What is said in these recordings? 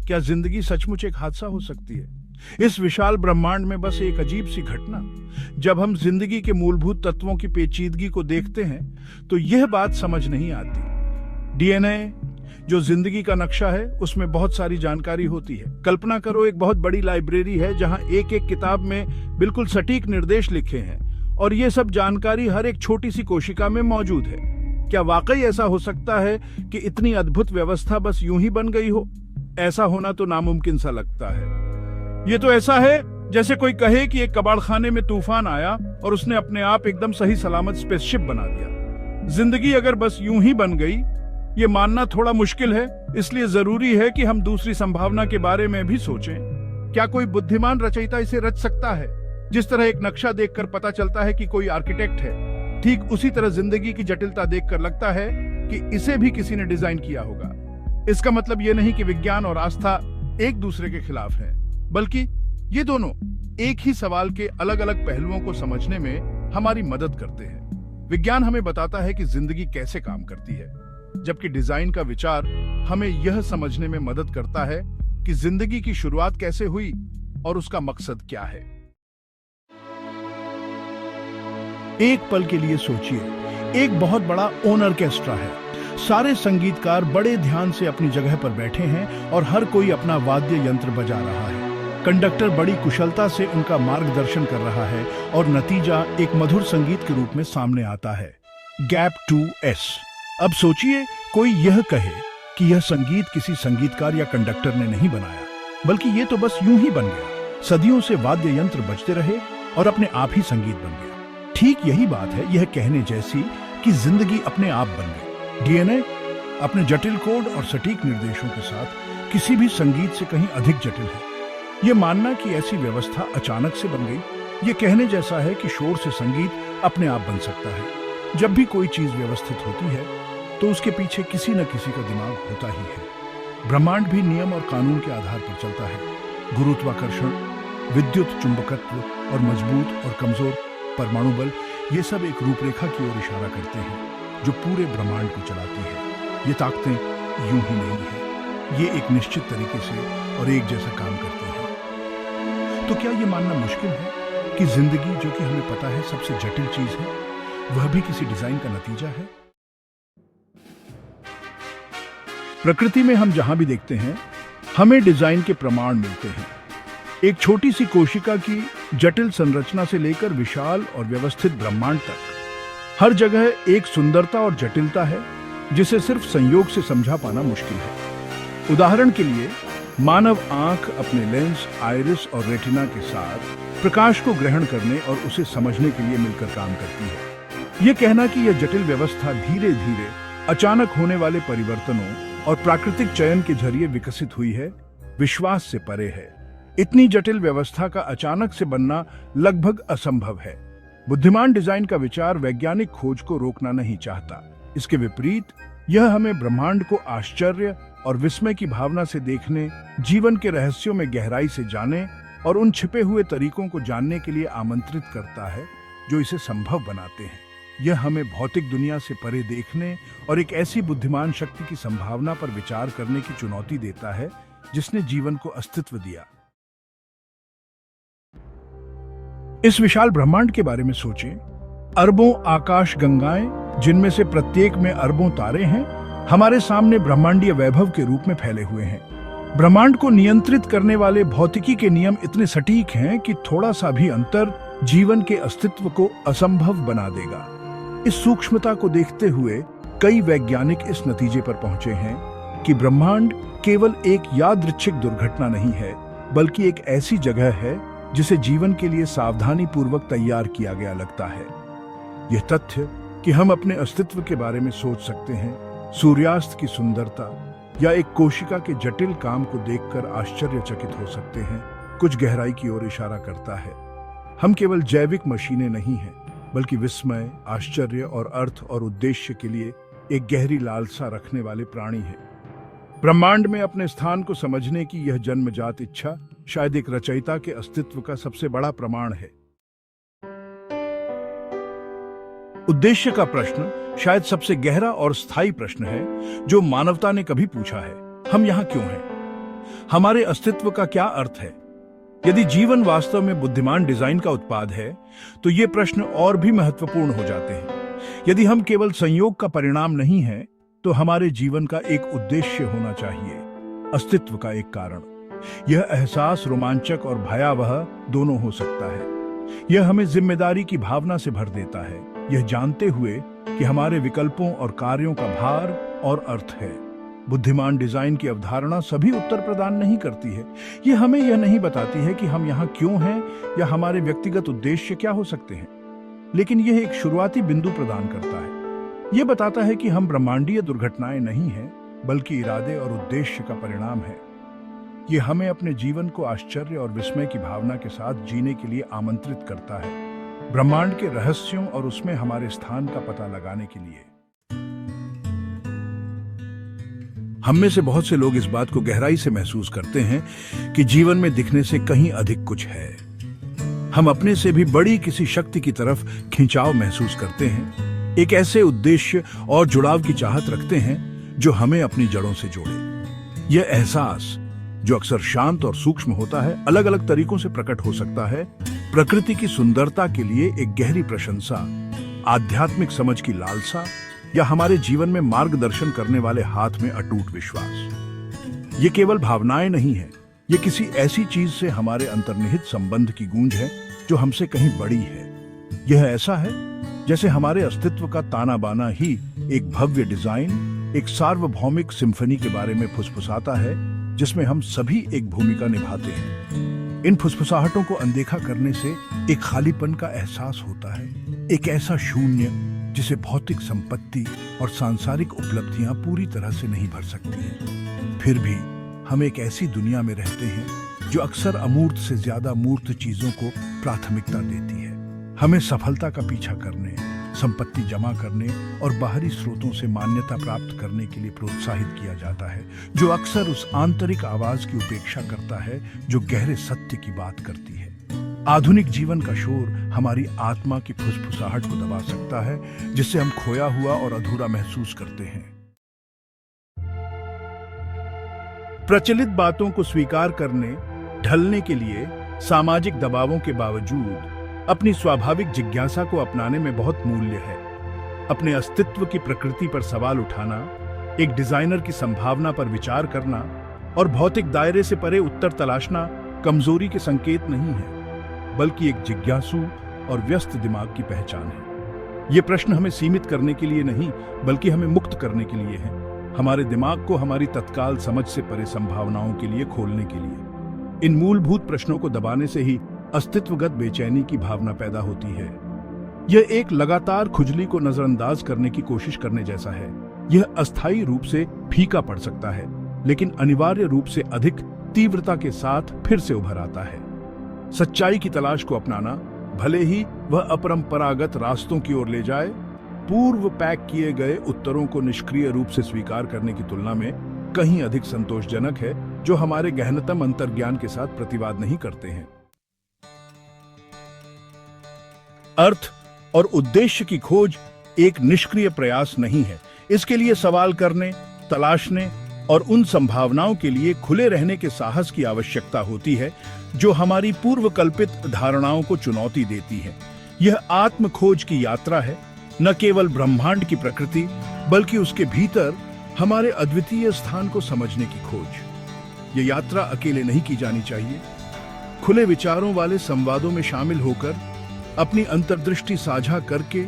क्या जिंदगी सचमुच एक हादसा हो सकती है? इस विशाल ब्रह्मांड में बस एक अजीब सी घटना। जब हम जिंदगी के मूलभूत तत्वों की पेचीदगी को देखते हैं तो यह बात समझ नहीं आती। डीएनए जो जिंदगी का नक्शा है, उसमें बहुत सारी जानकारी होती है। कल्पना करो, एक बहुत बड़ी लाइब्रेरी है जहां एक एक किताब में बिल्कुल सटीक निर्देश लिखे हैं और ये सब जानकारी हर एक छोटी सी कोशिका में मौजूद है। क्या वाकई ऐसा हो सकता है कि इतनी अद्भुत व्यवस्था बस यूं ही बन गई हो? ऐसा होना तो नामुमकिन सा लगता है। ये तो ऐसा है जैसे कोई कहे कि एक कबाड़खाने में तूफान आया और उसने अपने आप एकदम सही सलामत स्पेसशिप बना दिया। जिंदगी अगर बस यूं ही बन गई, ये मानना थोड़ा मुश्किल है। इसलिए जरूरी है कि हम दूसरी संभावना के बारे में भी सोचें। क्या कोई बुद्धिमान रचयिता इसे रच सकता है? जिस तरह एक नक्शा देखकर पता चलता है कि कोई आर्किटेक्ट है, ठीक उसी तरह जिंदगी की जटिलता देखकर लगता है कि इसे भी किसी ने डिजाइन किया होगा। इसका मतलब यह नहीं कि विज्ञान और आस्था एक दूसरे के खिलाफ है, बल्कि ये दोनों एक ही सवाल के अलग अलग पहलुओं को समझने में हमारी मदद करते हैं। विज्ञान हमें बताता है कि जिंदगी कैसे काम करती है, जबकि डिजाइन का विचार हमें यह समझने में मदद करता है कि जिंदगी की शुरुआत कैसे हुई और उसका मकसद क्या है। एक पल के लिए सोचिए, एक बहुत बड़ा ऑर्केस्ट्रा है। सारे संगीतकार बड़े ध्यान से अपनी जगह पर बैठे हैं और हर कोई अपना वाद्य यंत्र बजा रहा है। कंडक्टर बड़ी कुशलता से उनका मार्गदर्शन कर रहा है और नतीजा एक मधुर संगीत के रूप में सामने आता है। Gap 2S। अब सोचिए, कोई यह कहे कि यह संगीत किसी संगीतकार या कंडक्टर ने नहीं बनाया, बल्कि ये तो बस यूं ही बन गया। सदियों से वाद्य यंत्र बजते रहे और अपने आप ही संगीत बन गया। ठीक यही बात है यह कहने जैसी कि जिंदगी अपने आप बन गई। डीएनए अपने जटिल कोड और सटीक निर्देशों के साथ किसी भी संगीत से कहीं अधिक जटिल है। यह मानना कि ऐसी व्यवस्था अचानक से बन गई, यह कहने जैसा है कि शोर से संगीत अपने आप बन सकता है। जब भी कोई चीज व्यवस्थित होती है तो उसके पीछे किसी न किसी का दिमाग होता ही है। ब्रह्मांड भी नियम और कानून के आधार पर चलता है। गुरुत्वाकर्षण, विद्युत चुंबकत्व और मजबूत और कमजोर परमाणु बल, ये सब एक रूपरेखा की ओर इशारा करते हैं जो पूरे ब्रह्मांड को चलाती है। ये ताकतें यूं ही नहीं है, ये एक निश्चित तरीके से और एक जैसा काम करते हैं। तो क्या ये मानना मुश्किल है कि जिंदगी, जो कि हमें पता है सबसे जटिल चीज है, वह भी किसी डिजाइन का नतीजा है? प्रकृति में हम जहां भी देखते हैं, हमें डिजाइन के प्रमाण मिलते हैं। एक छोटी सी कोशिका की जटिल संरचना से लेकर विशाल और व्यवस्थित ब्रह्मांड तक हर जगह एक सुंदरता और जटिलता है जिसे सिर्फ संयोग से समझा पाना मुश्किल है। उदाहरण के लिए, मानव आंख अपने लेंस, आइरिस और रेटिना के साथ प्रकाश को ग्रहण करने और उसे समझने के लिए मिलकर काम करती है। यह कहना कि यह जटिल व्यवस्था धीरे धीरे अचानक होने वाले परिवर्तनों और प्राकृतिक चयन के जरिए विकसित हुई है, विश्वास से परे है। इतनी जटिल व्यवस्था का अचानक से बनना लगभग असंभव है। बुद्धिमान डिजाइन का विचार वैज्ञानिक खोज को रोकना नहीं चाहता। इसके विपरीत, यह हमें ब्रह्मांड को आश्चर्य और विस्मय की भावना से देखने, जीवन के रहस्यों में गहराई से जाने और उन छिपे हुए तरीकों को जानने के लिए आमंत्रित करता है जो इसे संभव बनाते हैं। यह हमें भौतिक दुनिया से परे देखने और एक ऐसी बुद्धिमान शक्ति की संभावना पर विचार करने की चुनौती देता है जिसने जीवन को अस्तित्व दिया। इस विशाल ब्रह्मांड के बारे में सोचें। अरबों आकाश गंगाएं, जिनमें से प्रत्येक में अरबों तारे हैं, हमारे सामने ब्रह्मांडीय वैभव के रूप में फैले हुए हैं। ब्रह्मांड को नियंत्रित करने वाले भौतिकी के नियम इतने सटीक हैं कि थोड़ा सा भी अंतर जीवन के अस्तित्व को असंभव बना देगा। इस सूक्ष्मता को देखते हुए कई वैज्ञानिक इस नतीजे पर पहुंचे हैं कि ब्रह्मांड केवल एक यादृच्छिक दुर्घटना नहीं है, बल्कि एक ऐसी जगह है जिसे जीवन के लिए सावधानी पूर्वक तैयार किया गया लगता है। यह तथ्य कि हम अपने अस्तित्व के बारे में सोच सकते हैं, सूर्यास्त की सुंदरता या एक कोशिका के जटिल काम को देखकर आश्चर्यचकित हो सकते हैं, कुछ गहराई की ओर इशारा करता है। हम केवल जैविक मशीनें नहीं हैं, बल्कि विस्मय, आश्चर्य और अर्थ और उद्देश्य के लिए एक गहरी लालसा रखने वाले प्राणी हैं। ब्रह्मांड में अपने स्थान को समझने की यह जन्मजात इच्छा शायद एक रचयिता के अस्तित्व का सबसे बड़ा प्रमाण है। उद्देश्य का प्रश्न शायद सबसे गहरा और स्थायी प्रश्न है जो मानवता ने कभी पूछा है। हम यहाँ क्यों हैं? हमारे अस्तित्व का क्या अर्थ है? यदि जीवन वास्तव में बुद्धिमान डिजाइन का उत्पाद है, तो ये प्रश्न और भी महत्वपूर्ण हो जाते हैं। यदि हम केवल संयोग का परिणाम नहीं हैं, तो हमारे जीवन का एक उद्देश्य होना चाहिए, अस्तित्व का एक कारण। यह एहसास रोमांचक और भयावह दोनों हो सकता है। यह हमें जिम्मेदारी की भावना से भर देता है, यह जानते हुए कि हमारे विकल्पों और कार्यों का भार और अर्थ है। बुद्धिमान डिजाइन की अवधारणा सभी उत्तर प्रदान नहीं करती है। यह हमें यह नहीं बताती है कि हम यहाँ क्यों हैं या हमारे व्यक्तिगत उद्देश्य क्या हो सकते हैं, लेकिन यह एक शुरुआती बिंदु प्रदान करता है। यह बताता है कि हम ब्रह्मांडीय दुर्घटनाएं नहीं हैं, बल्कि इरादे और उद्देश्य का परिणाम है। यह हमें अपने जीवन को आश्चर्य और विस्मय की भावना के साथ जीने के लिए आमंत्रित करता है, ब्रह्मांड के रहस्यों और उसमें हमारे स्थान का पता लगाने के लिए। हम में से बहुत से लोग इस बात को गहराई से महसूस करते हैं कि जीवन में दिखने से कहीं अधिक कुछ है। हम अपने से भी बड़ी किसी शक्ति की तरफ खिंचाव महसूस करते हैं, एक ऐसे उद्देश्य और जुड़ाव की चाहत रखते हैं जो हमें अपनी जड़ों से जोड़े। यह एहसास, जो अक्सर शांत और सूक्ष्म होता है, अलग अलग तरीकों से प्रकट हो सकता है। प्रकृति की सुंदरता के लिए एक गहरी प्रशंसा, आध्यात्मिक समझ की लालसा, या हमारे जीवन में मार्गदर्शन करने वाले हाथ में अटूट विश्वास। ये केवल भावनाएं नहीं है, ये किसी ऐसी चीज से हमारे अंतर्निहित संबंध की गूंज है जो हमसे कहीं बड़ी है। यह ऐसा है जैसे हमारे अस्तित्व का ताना बाना ही एक भव्य डिजाइन, एक सार्वभौमिक सिम्फनी के बारे में फुसफुसाता है, जिसमें हम सभी एक भूमिका निभाते हैं। इन फुसफुसाहटों को अनदेखा करने से एक खालीपन का एहसास होता है, एक ऐसा शून्य जिसे भौतिक संपत्ति और सांसारिक उपलब्धियां पूरी तरह से नहीं भर सकती हैं। फिर भी हम एक ऐसी दुनिया में रहते हैं जो अक्सर अमूर्त से ज्यादा मूर्त चीजों को प्राथमिकता देती है। हमें सफलता का पीछा करने, संपत्ति जमा करने और बाहरी स्रोतों से मान्यता प्राप्त करने के लिए प्रोत्साहित किया जाता है, जो अक्सर उस आंतरिक आवाज की उपेक्षा करता है जो गहरे सत्य की बात करती है। आधुनिक जीवन का शोर हमारी आत्मा की फुसफुसाहट को दबा सकता है, जिससे हम खोया हुआ और अधूरा महसूस करते हैं। प्रचलित बातों को स्वीकार करने, ढलने के लिए सामाजिक दबावों के बावजूद अपनी स्वाभाविक जिज्ञासा को अपनाने में बहुत मूल्य है। अपने अस्तित्व की प्रकृति पर सवाल उठाना, एक डिजाइनर की संभावना पर विचार करना और भौतिक दायरे से परे उत्तर तलाशना कमजोरी के संकेत नहीं है, बल्कि एक जिज्ञासु और व्यस्त दिमाग की पहचान है। ये प्रश्न हमें सीमित करने के लिए नहीं, बल्कि हमें मुक्त करने के लिए है, हमारे दिमाग को हमारी तत्काल समझ से परे संभावनाओं के लिए खोलने के लिए। इन मूलभूत प्रश्नों को दबाने से ही अस्तित्वगत बेचैनी की भावना पैदा होती है। यह एक लगातार खुजली को नजरअंदाज करने की कोशिश करने जैसा है। यह अस्थायी रूप से फीका पड़ सकता है, लेकिन अनिवार्य रूप से अधिक तीव्रता के साथ फिर से उभर आता है। सच्चाई की तलाश को अपनाना, भले ही वह अपरंपरागत रास्तों की ओर ले जाए, पूर्व पैक किए गए उत्तरों को निष्क्रिय रूप से स्वीकार करने की तुलना में कहीं अधिक संतोषजनक है, जो हमारे गहनतम अंतर्ज्ञान के साथ प्रतिवाद नहीं करते हैं। अर्थ और उद्देश्य की खोज एक निष्क्रिय प्रयास नहीं है। इसके लिए सवाल करने, तलाशने और उन संभावनाओं के लिए खुले रहने के साहस की आवश्यकता होती है जो हमारी पूर्व कल्पित धारणाओं को चुनौती देती है। यह आत्म खोज की यात्रा है, न केवल ब्रह्मांड की प्रकृति, बल्कि उसके भीतर हमारे अद्वितीय स्थान को समझने की खोज। यह यात्रा अकेले नहीं की जानी चाहिए। खुले विचारों वाले संवादों में शामिल होकर, अपनी अंतर्दृष्टि साझा करके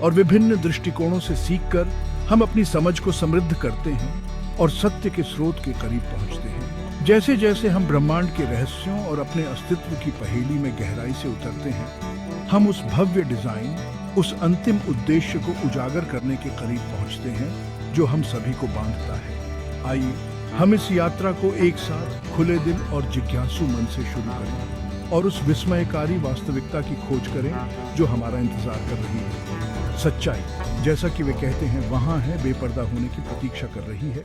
और विभिन्न दृष्टिकोणों से सीखकर हम अपनी समझ को समृद्ध करते हैं और सत्य के स्रोत के करीब पहुंचते हैं। जैसे जैसे हम ब्रह्मांड के रहस्यों और अपने अस्तित्व की पहेली में गहराई से उतरते हैं, हम उस भव्य डिजाइन, उस अंतिम उद्देश्य को उजागर करने के करीब पहुंचते हैं जो हम सभी को बांधता है। आइए हम इस यात्रा को एक साथ खुले दिल और जिज्ञासु मन से शुरू करें और उस विस्मयकारी वास्तविकता की खोज करें जो हमारा इंतजार कर रही है। सच्चाई, जैसा कि वे कहते हैं, वहां है, बेपर्दा होने की प्रतीक्षा कर रही है।